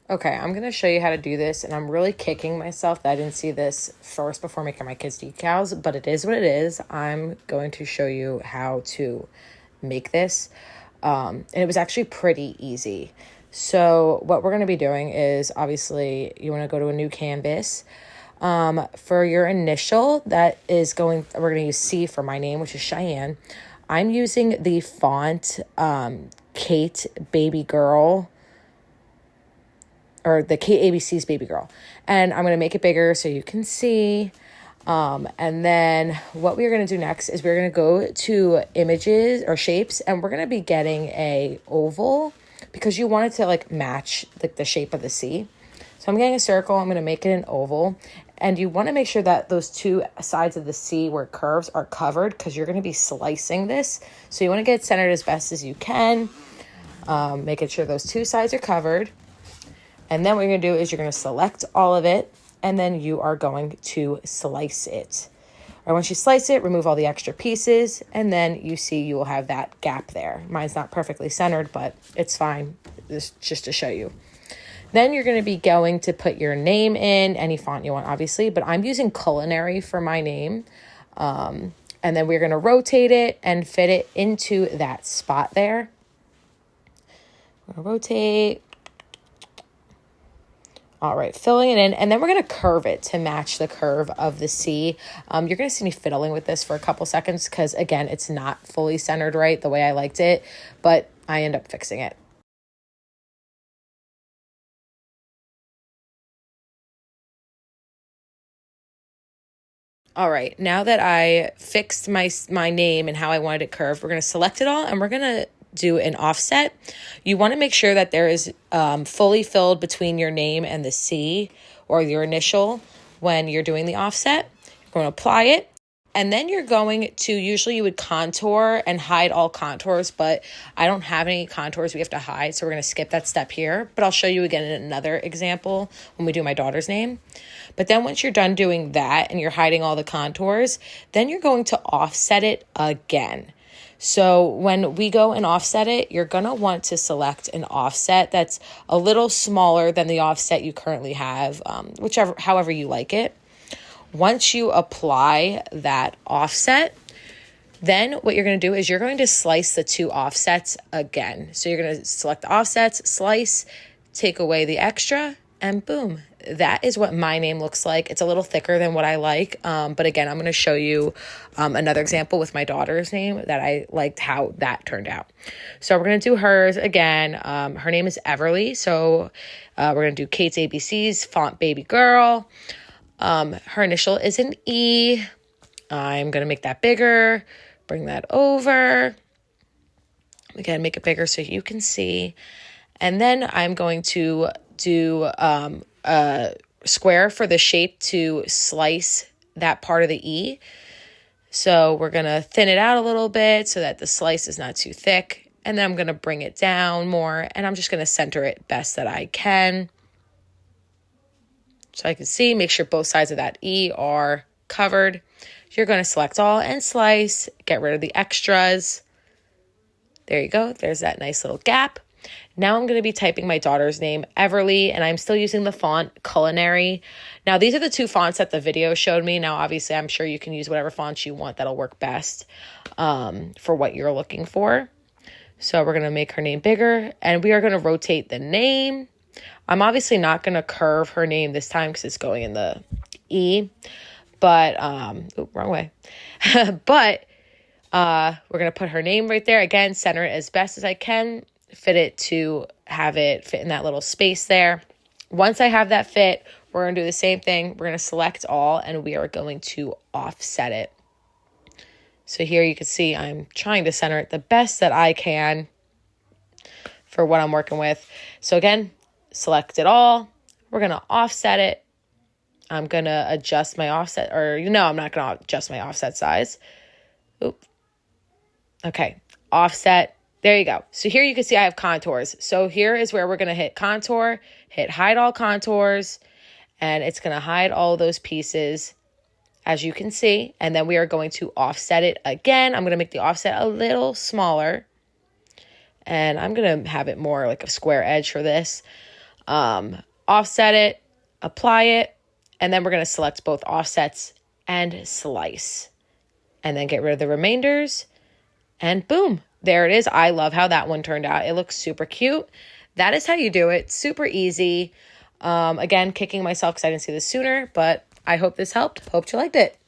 Okay, I'm going to show you how to do this, and I'm really kicking myself that I didn't see this first before making my kids' decals, but it is what it is. I'm going to show you how to make this, and it was actually pretty easy. So what we're going to be doing is, obviously, you want to go to a new canvas. For your initial, we're going to use C for my name, which is Cheyenne. I'm using the font Kate Baby Girl, or the Kate ABC's Baby Girl. And I'm going to make it bigger so you can see. And then what we're going to do next is we're going to go to images or shapes, and we're going to be getting a oval because you want it to like match like the shape of the C. So I'm getting a circle. I'm going to make it an oval. And you want to make sure that those two sides of the C where curves are covered because you're going to be slicing this. So you want to get it centered as best as you can, making sure those two sides are covered. And then what you're going to do is you're going to select all of it, and then you are going to slice it. Or once you slice it, remove all the extra pieces, and then you see you will have that gap there. Mine's not perfectly centered, but it's fine. This just to show you. Then you're going to be going to put your name in, any font you want, obviously, but I'm using Culinary for my name. And then we're going to rotate it and fit it into that spot there. I'm going to rotate. All right, filling it in, and then we're going to curve it to match the curve of the C. You're going to see me fiddling with this for a couple seconds because, again, it's not fully centered right the way I liked it, but I end up fixing it. All right, now that I fixed my name and how I wanted it curved, we're going to select it all, and we're going to do an offset. You want to make sure that there is fully filled between your name and the C or your initial when you're doing the offset. You're going to apply it, and then you're going to, usually you would contour and hide all contours, but I don't have any contours we have to hide, so we're going to skip that step here, but I'll show you again in another example when we do my daughter's name. But then once you're done doing that and you're hiding all the contours, then you're going to offset it again. So when we go and offset it, you're going to want to select an offset that's a little smaller than the offset you currently have, however you like it. Once you apply that offset, then what you're going to do is you're going to slice the two offsets again. So you're going to select the offsets, slice, take away the extra, and boom. That is what my name looks like. It's a little thicker than what I like. But again, I'm going to show you another example with my daughter's name that I liked how that turned out. So we're going to do hers again. Her name is Everly. So we're going to do Kate's ABC's font Baby Girl. Her initial is an E. I'm going to make that bigger. Bring that over. Again, make it bigger so you can see. And then I'm going to do a square for the shape to slice that part of the E. So we're going to thin it out a little bit so that the slice is not too thick. And then I'm going to bring it down more, and I'm just going to center it best that I can. So I can see, make sure both sides of that E are covered. You're going to select all and slice, get rid of the extras. There you go. There's that nice little gap. Now I'm going to be typing my daughter's name, Everly, and I'm still using the font Culinary. Now, these are the two fonts that the video showed me. Now, obviously, I'm sure you can use whatever fonts you want that'll work best for what you're looking for. So we're going to make her name bigger, and we are going to rotate the name. I'm obviously not going to curve her name this time because it's going in the E, but, wrong way. But we're going to put her name right there. Again, center it as best as I can. Fit it to have it fit in that little space there. Once I have that fit, we're going to do the same thing. We're going to select all, and we are going to offset it. So here you can see I'm trying to center it the best that I can for what I'm working with. So again, select it all. We're going to offset it. I'm going to adjust my offset, or I'm not going to adjust my offset size. Oop. Okay, offset. There you go. So here you can see I have contours. So here is where we're going to hit contour, hit hide all contours, and it's going to hide all those pieces, as you can see. And then we are going to offset it again. I'm going to make the offset a little smaller, and I'm going to have it more like a square edge for this. offset it, apply it, and then we're going to select both offsets and slice. And then get rid of the remainders, and boom, there it is. I love how that one turned out. It looks super cute. That is how you do it. Super easy. Again, kicking myself because I didn't see this sooner, but I hope this helped. Hope you liked it.